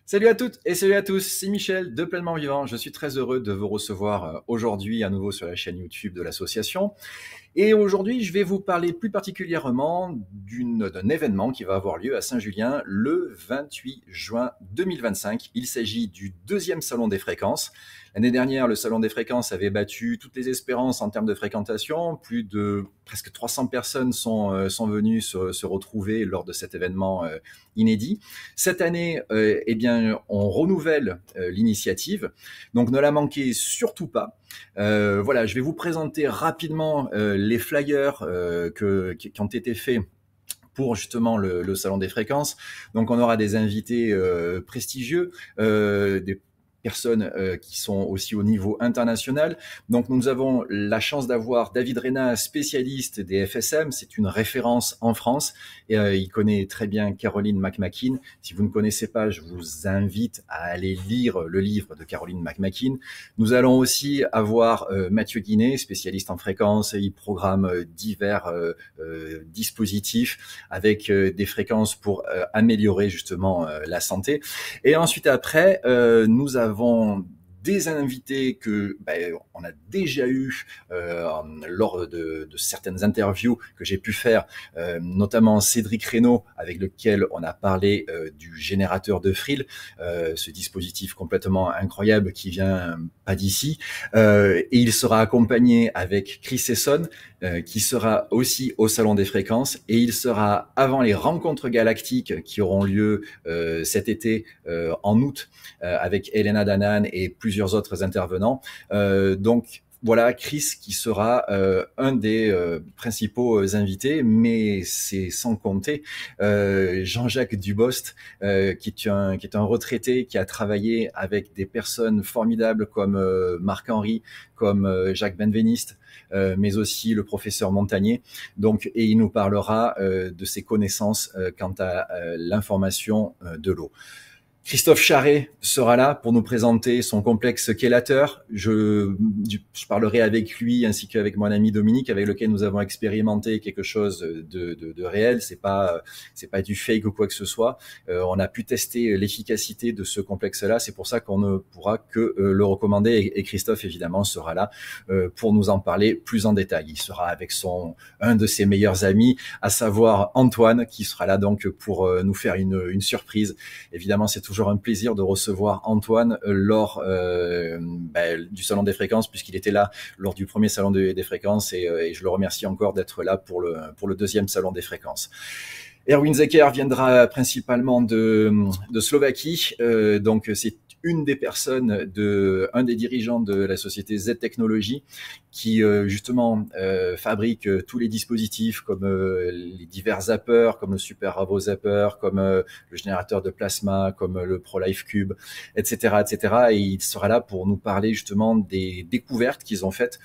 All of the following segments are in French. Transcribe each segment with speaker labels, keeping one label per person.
Speaker 1: Salut à toutes et salut à tous, c'est Michel de Pleinement Vivant. Je suis très heureux de vous recevoir aujourd'hui à nouveau sur la chaîne YouTube de l'association. Et aujourd'hui, je vais vous parler plus particulièrement d'un événement qui va avoir lieu à Saint-Julien le 28 juin 2025. Il s'agit du deuxième Salon des fréquences. L'année dernière, le Salon des fréquences avait battu toutes les espérances en termes de fréquentation. Plus de presque 300 personnes sont venues se retrouver lors de cet événement inédit. Cette année, eh bien, on renouvelle l'initiative. Donc ne la manquez surtout pas. Voilà, je vais vous présenter rapidement les flyers qui ont été faits pour justement le Salon des fréquences. Donc on aura des invités prestigieux, des personnes qui sont aussi au niveau international. Donc nous avons la chance d'avoir David Reyna, spécialiste des FSM, c'est une référence en France, et il connaît très bien Caroline McMakin. Si vous ne connaissez pas, je vous invite à aller lire le livre de Caroline McMakin. Nous allons aussi avoir Mathieu Guinet, spécialiste en fréquences, il programme divers dispositifs avec des fréquences pour améliorer justement la santé. Et ensuite après, nous avons des invités que on a déjà eu lors de certaines interviews que j'ai pu faire, notamment Cédric Reynaud, avec lequel on a parlé du générateur de Frill, ce dispositif complètement incroyable qui vient pas d'ici. Et il sera accompagné avec Chris Esson, qui sera aussi au Salon des fréquences, et il sera avant les rencontres galactiques qui auront lieu cet été en août avec Elena Danan et plusieurs autres intervenants. Donc voilà, Chris qui sera un des principaux invités, mais c'est sans compter Jean-Jacques Dubost, qui est un retraité qui a travaillé avec des personnes formidables comme Marc-Henri, comme Jacques Benveniste, mais aussi le professeur Montagnier. Donc, et il nous parlera de ses connaissances quant à l'information de l'eau. Christophe Charret sera là pour nous présenter son complexe chélateur. Je parlerai avec lui ainsi qu'avec mon ami Dominique, avec lequel nous avons expérimenté quelque chose de réel. C'est pas du fake ou quoi que ce soit. On a pu tester l'efficacité de ce complexe-là. C'est pour ça qu'on ne pourra que le recommander. Et Christophe évidemment sera là pour nous en parler plus en détail. Il sera avec un de ses meilleurs amis, à savoir Antoine, qui sera là donc pour nous faire une surprise. Évidemment, c'est toujours un plaisir de recevoir Antoine lors du Salon des fréquences, puisqu'il était là lors du premier Salon des fréquences, et je le remercie encore d'être là pour le deuxième Salon des fréquences. Erwin Zeker viendra principalement de Slovaquie, donc c'est une des personnes un des dirigeants de la société Z Technologies qui justement fabrique tous les dispositifs comme les divers zappers, comme le Super Ravo Zapper, comme le générateur de plasma, comme le ProLife Cube, etc., etc. Et il sera là pour nous parler justement des découvertes qu'ils ont faites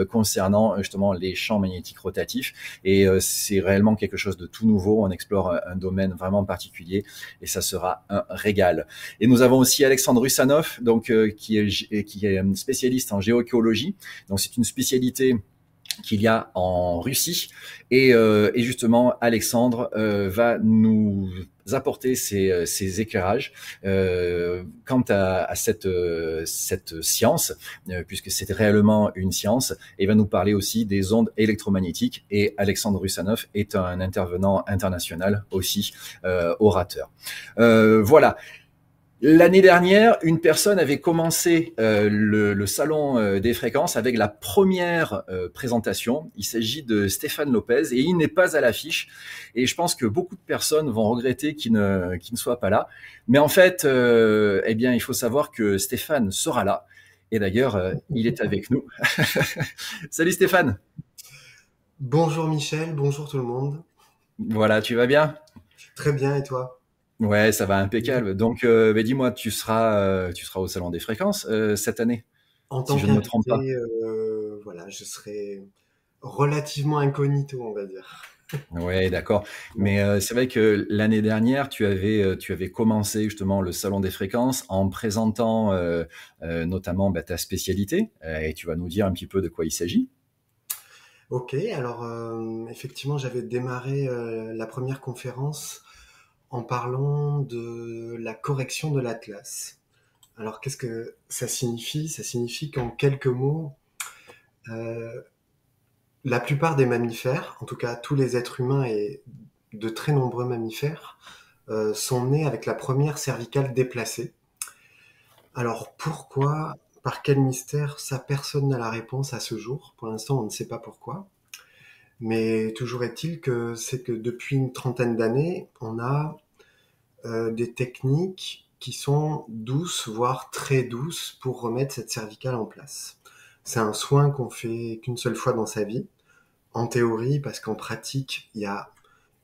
Speaker 1: concernant justement les champs magnétiques rotatifs. Et c'est réellement quelque chose de tout nouveau. On explore un domaine vraiment particulier et ça sera un régal. Et nous avons aussi Alexandre Russanov, donc qui est spécialiste en géochéologie. Donc c'est une spécialité qu'il y a en Russie, et justement Alexandre va nous apporter ses éclairages quant à cette science, puisque c'est réellement une science, et il va nous parler aussi des ondes électromagnétiques. Et Alexandre Russanov est un intervenant international aussi, orateur. Voilà. L'année dernière, une personne avait commencé le salon des fréquences avec la première présentation. Il s'agit de Stéphane Lopez et il n'est pas à l'affiche. Et je pense que beaucoup de personnes vont regretter qu'il ne soit pas là. Mais en fait, eh bien, il faut savoir que Stéphane sera là. Et d'ailleurs, il est avec nous. Salut Stéphane.
Speaker 2: Bonjour Michel, bonjour tout le monde.
Speaker 1: Voilà, tu vas bien?
Speaker 2: Très bien, et toi?
Speaker 1: Ouais, ça va impeccable. Donc, dis-moi, tu seras au Salon des fréquences cette année,
Speaker 2: En
Speaker 1: si
Speaker 2: tant
Speaker 1: je ne me trompe pas.
Speaker 2: qu'invité, voilà, je serai relativement incognito, on va dire.
Speaker 1: Ouais, d'accord.
Speaker 2: Bon.
Speaker 1: Mais c'est vrai que l'année dernière, tu avais commencé justement le Salon des fréquences en présentant notamment ta spécialité, et tu vas nous dire un petit peu de quoi il s'agit.
Speaker 2: Ok, alors effectivement, j'avais démarré la première conférence en parlant de la correction de l'atlas. Alors, qu'est-ce que ça signifie? Ça signifie qu'en quelques mots, euh, la plupart des mammifères, en tout cas tous les êtres humains et de très nombreux mammifères, sont nés avec la première cervicale déplacée. Alors pourquoi? Par quel mystère? Ça, personne n'a la réponse à ce jour. Pour l'instant, on ne sait pas pourquoi. Mais toujours est-il que c'est que depuis une trentaine d'années, on a des techniques qui sont douces, voire très douces, pour remettre cette cervicale en place. C'est un soin qu'on fait qu'une seule fois dans sa vie, en théorie, parce qu'en pratique, il y a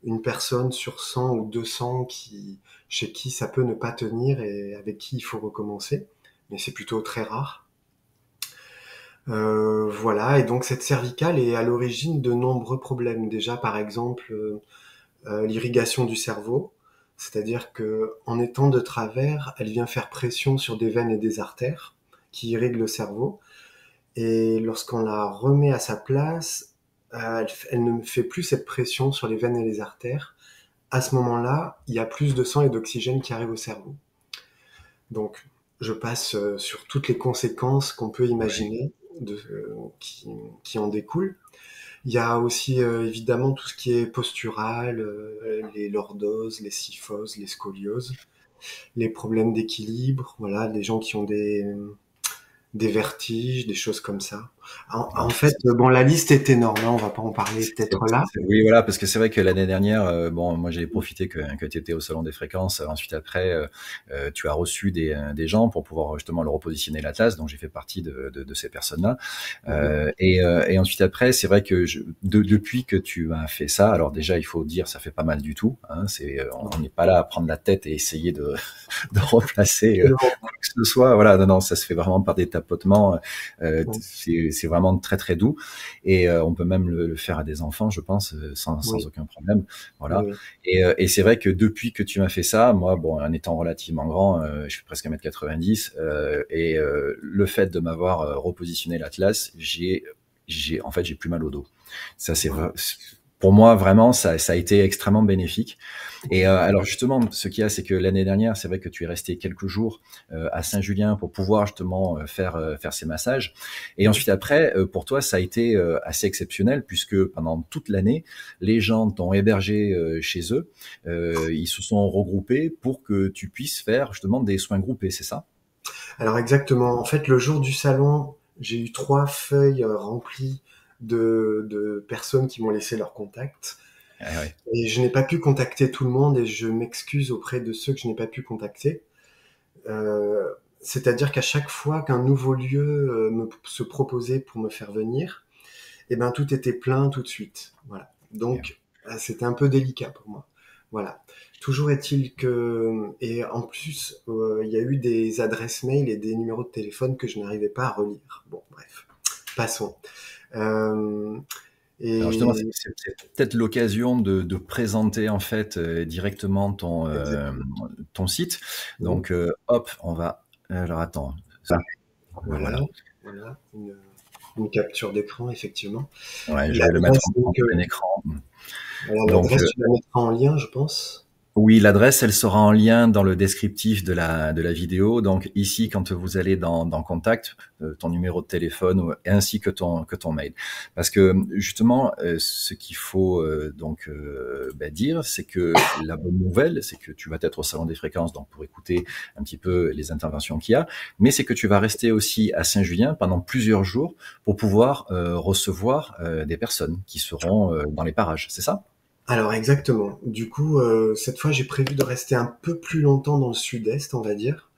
Speaker 2: une personne sur 100 ou 200 chez qui ça peut ne pas tenir et avec qui il faut recommencer, mais c'est plutôt très rare. Voilà, et donc cette cervicale est à l'origine de nombreux problèmes. Déjà, par exemple, l'irrigation du cerveau, c'est-à-dire que en étant de travers, elle vient faire pression sur des veines et des artères qui irriguent le cerveau. Et lorsqu'on la remet à sa place, elle ne fait plus cette pression sur les veines et les artères. À ce moment-là, il y a plus de sang et d'oxygène qui arrive au cerveau. Donc, je passe sur toutes les conséquences qu'on peut
Speaker 1: Ouais.
Speaker 2: imaginer qui en découlent. Il y a aussi évidemment tout ce qui est postural, les lordoses, les kyphoses, les scolioses, les problèmes d'équilibre, voilà, les gens qui ont des vertiges, des choses comme ça. En
Speaker 1: Ouais.
Speaker 2: fait, bon, la liste est énorme, hein, on va pas en parler peut-être là.
Speaker 1: Oui, voilà, parce que c'est vrai que l'année dernière, bon, moi j'ai profité que tu étais au Salon des fréquences. Ensuite, après, tu as reçu des gens pour pouvoir justement le repositionner l'Atlas. Donc, j'ai fait partie de ces personnes-là.
Speaker 2: Mhm.
Speaker 1: Et ensuite, après, c'est vrai que depuis que tu as fait ça, alors déjà, il faut dire, ça fait pas mal du tout. Hein, on n'est pas là à prendre la tête et essayer de replacer quoi que ce soit. Voilà, non, non, ça se fait vraiment par des tapotements. C'est vraiment très, très doux. Et on peut même le faire à des enfants, je pense, sans
Speaker 2: Oui,
Speaker 1: aucun problème.
Speaker 2: oui,
Speaker 1: Voilà.
Speaker 2: oui.
Speaker 1: Et c'est vrai que depuis que tu m'as fait ça, moi, bon, en étant relativement grand, je suis presque 1,90 m, et le fait de m'avoir repositionné l'Atlas, en fait, j'ai plus mal au dos. Ça, pour moi, vraiment, ça a été extrêmement bénéfique. Et alors justement, ce qu'il y a, c'est que l'année dernière, c'est vrai que tu es resté quelques jours à Saint-Julien pour pouvoir justement faire ces massages. Et
Speaker 2: Oui.
Speaker 1: ensuite après, pour toi, ça a été assez exceptionnel puisque pendant toute l'année, les gens t'ont hébergé chez eux. Ils se sont regroupés pour que tu puisses faire justement des soins groupés, c'est ça?
Speaker 2: Alors exactement. En fait, le jour du salon, j'ai eu 3 feuilles remplies de personnes qui m'ont laissé leur contact.
Speaker 1: Ah ouais.
Speaker 2: Et je n'ai pas pu contacter tout le monde et je m'excuse auprès de ceux que je n'ai pas pu contacter. Euh, C'est-à-dire qu'à chaque fois qu'un nouveau lieu se proposait pour me faire venir, eh ben tout était plein tout de suite. Voilà. Donc c'était un peu délicat pour moi. Voilà. Toujours est-il que et en plus il y a eu des adresses mail et des numéros de téléphone que je n'arrivais pas à relire. Bon, bref, passons. Euh,
Speaker 1: Alors justement,
Speaker 2: et
Speaker 1: c'est peut-être l'occasion de présenter en fait directement
Speaker 2: exactement.
Speaker 1: ton site.
Speaker 2: Oui.
Speaker 1: Donc hop, on va. Alors attends, ça,
Speaker 2: Voilà,
Speaker 1: voilà.
Speaker 2: voilà, une capture d'écran effectivement.
Speaker 1: Ouais, je vais le mettre
Speaker 2: L'adresse
Speaker 1: en
Speaker 2: donc,
Speaker 1: plein écran.
Speaker 2: alors
Speaker 1: Donc
Speaker 2: l'adresse tu la mettras en lien, je pense.
Speaker 1: oui, l'adresse, elle sera en lien dans le descriptif de la vidéo. Donc ici, quand vous allez dans Contact, ton numéro de téléphone ainsi que ton mail. Parce que justement, ce qu'il faut donc dire, c'est que la bonne nouvelle, c'est que tu vas être au Salon des fréquences, donc pour écouter un petit peu les interventions qu'il y a, mais c'est que tu vas rester aussi à Saint-Julien pendant plusieurs jours pour pouvoir recevoir des personnes qui seront dans les parages. C'est ça?
Speaker 2: Alors exactement. Du coup, cette fois, j'ai prévu de rester un peu plus longtemps dans le sud-est, on va dire.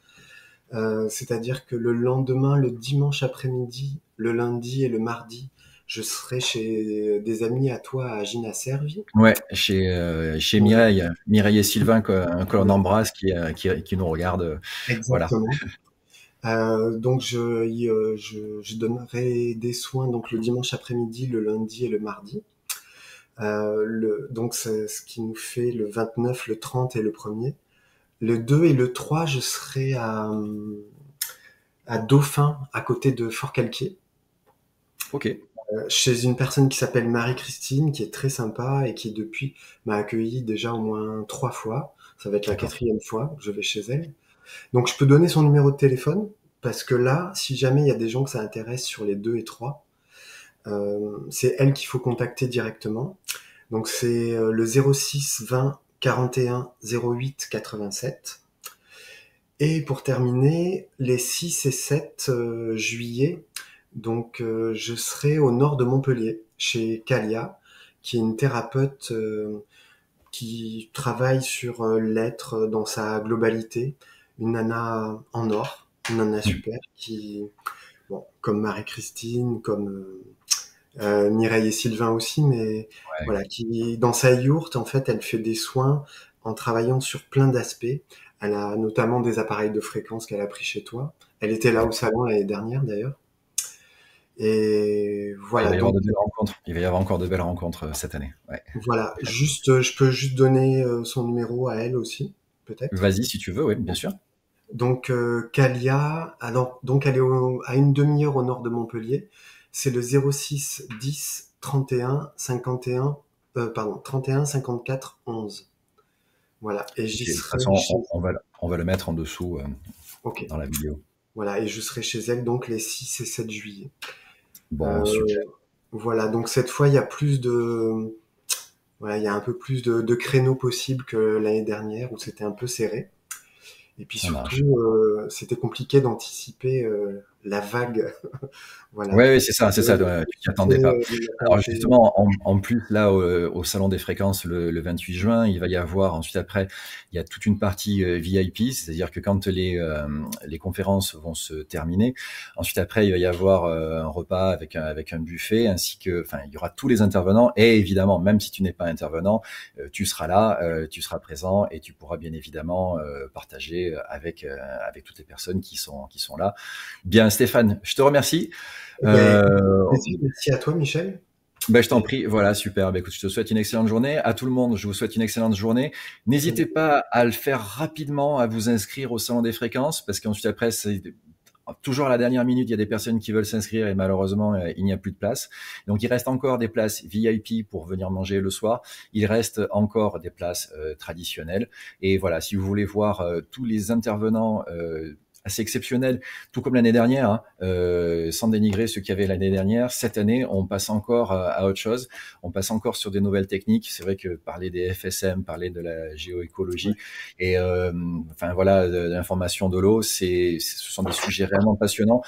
Speaker 2: C'est-à-dire que le lendemain, le dimanche après-midi, le lundi et le mardi, je serai chez des amis à toi à Gina Servi.
Speaker 1: Ouais, chez
Speaker 2: Voilà,
Speaker 1: Mireille et Sylvain que l'on
Speaker 2: voilà,
Speaker 1: embrasse, qui nous regardent. Voilà.
Speaker 2: exactement. Donc je donnerai des soins donc le dimanche après-midi, le lundi et le mardi. Donc c'est ce qui nous fait le 29, le 30 et le 1er. Le 2 et le 3, je serai à Dauphin, à côté de Fort-Calquier,
Speaker 1: Ok.
Speaker 2: chez une personne qui s'appelle Marie-Christine, qui est très sympa et qui depuis m'a accueilli déjà au moins 3 fois. Ça va être la
Speaker 1: D'accord.
Speaker 2: 4e fois que je vais chez elle. Donc je peux donner son numéro de téléphone parce que là, si jamais il y a des gens que ça intéresse sur les 2 et 3, c'est elle qu'il faut contacter directement. Donc c'est le 06 20 41 08 87. Et pour terminer, les 6 et 7 juillet, donc je serai au nord de Montpellier, chez Kalia, qui est une thérapeute qui travaille sur l'être dans sa globalité. Une nana en or, une nana
Speaker 1: Mm.
Speaker 2: super, qui, bon, comme Marie-Christine, comme Mireille et Sylvain aussi, mais
Speaker 1: Ouais.
Speaker 2: voilà, qui, dans sa yourte, en fait, elle fait des soins en travaillant sur plein d'aspects. Elle a notamment des appareils de fréquence qu'elle a pris chez toi. Elle était là au
Speaker 1: D'accord.
Speaker 2: salon l'année dernière, d'ailleurs. Et
Speaker 1: Ouais, il
Speaker 2: voilà,
Speaker 1: va y avoir
Speaker 2: donc,
Speaker 1: de belles rencontres. Il va y avoir encore de belles rencontres cette année. Ouais.
Speaker 2: voilà, juste, je peux juste donner son numéro à elle aussi, peut-être.
Speaker 1: Vas-y, si tu veux, oui, bien sûr.
Speaker 2: Donc, Calia, alors, donc elle est à une demi-heure au nord de Montpellier. C'est le 06 10 31 51, pardon, 31 54 11. Voilà, et
Speaker 1: Ok,
Speaker 2: j'y
Speaker 1: de toute
Speaker 2: serai
Speaker 1: façon,
Speaker 2: chez...
Speaker 1: on va le mettre en dessous
Speaker 2: Ok,
Speaker 1: dans la vidéo.
Speaker 2: voilà, et je serai chez elle donc les 6 et 7 juillet.
Speaker 1: Bon, super.
Speaker 2: Euh, voilà, donc cette fois, il y a plus de... Voilà, il y a un peu plus de créneaux possibles que l'année dernière où c'était un peu serré. Et puis
Speaker 1: Ça marche.
Speaker 2: surtout, c'était compliqué d'anticiper la vague.
Speaker 1: Ouais,
Speaker 2: Voilà.
Speaker 1: ouais, c'est ça, tu t'y attendais pas.
Speaker 2: De
Speaker 1: Alors
Speaker 2: natalité.
Speaker 1: justement, en plus, là, au Salon des Fréquences, le 28 juin, il va y avoir, ensuite après, il y a toute une partie VIP, c'est-à-dire que quand les conférences vont se terminer, ensuite après, il va y avoir un repas avec un buffet, ainsi que, enfin, il y aura tous les intervenants, et évidemment, même si tu n'es pas intervenant, tu seras là, tu seras présent, et tu pourras bien évidemment partager avec toutes les personnes qui sont là. Bien, Stéphane, je te remercie.
Speaker 2: Eh ben,
Speaker 1: Euh,
Speaker 2: merci à toi, Michel.
Speaker 1: ben, je t'en
Speaker 2: Et
Speaker 1: prie, voilà, super. Ben, écoute, je te souhaite une excellente journée. À tout le monde, je vous souhaite une excellente journée.
Speaker 2: très bien.
Speaker 1: N'hésitez pas à le faire rapidement, à vous inscrire au Salon des Fréquences, parce qu'ensuite après, c'est toujours à la dernière minute, il y a des personnes qui veulent s'inscrire et malheureusement, il n'y a plus de place. Donc, il reste encore des places VIP pour venir manger le soir. Il reste encore des places traditionnelles. Et voilà, si vous voulez voir tous les intervenants assez exceptionnels, tout comme l'année dernière, hein, sans dénigrer ceux qu'il y avait l'année dernière, cette année, on passe encore à autre chose. On passe encore sur des nouvelles techniques. C'est vrai que parler des FSM, parler de la
Speaker 2: Ouais.
Speaker 1: géoécologie et enfin voilà, de l'information de l'eau, ce sont des sujets réellement passionnants.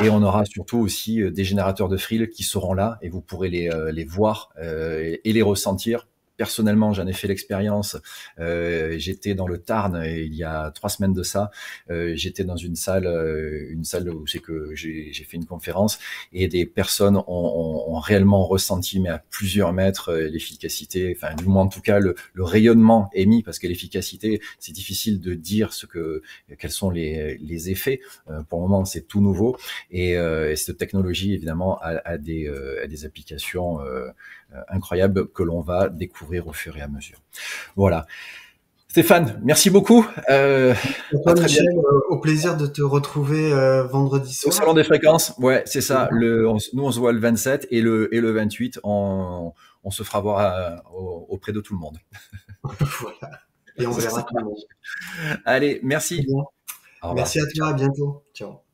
Speaker 1: Et on aura surtout aussi des générateurs de frill qui seront là et vous pourrez les voir et les ressentir. Personnellement, j'en ai fait l'expérience. J'étais dans le Tarn il y a 3 semaines de ça. J'étais dans une salle où c'est que j'ai fait une conférence et des personnes ont réellement ressenti, mais à plusieurs mètres, l'efficacité, enfin du moins en tout cas le rayonnement émis, parce que l'efficacité, c'est difficile de dire quels sont les effets. Pour le moment, c'est tout nouveau. Et cette technologie, évidemment, a des applications incroyables que l'on va découvrir au fur et à mesure. Voilà. Stéphane, merci beaucoup.
Speaker 2: Et
Speaker 1: À
Speaker 2: toi,
Speaker 1: très
Speaker 2: Michel,
Speaker 1: bientôt.
Speaker 2: au plaisir de te retrouver vendredi
Speaker 1: Au Salon
Speaker 2: soir.
Speaker 1: des Fréquences, ouais, c'est ça.
Speaker 2: Voilà.
Speaker 1: Nous, on se voit le 27 et le 28, on se fera voir auprès de tout le monde.
Speaker 2: Voilà. Et on
Speaker 1: Ça
Speaker 2: verra tout le monde.
Speaker 1: marche. Allez,
Speaker 2: Très
Speaker 1: merci.
Speaker 2: bien.
Speaker 1: Au revoir.
Speaker 2: Merci à toi, à bientôt. Ciao.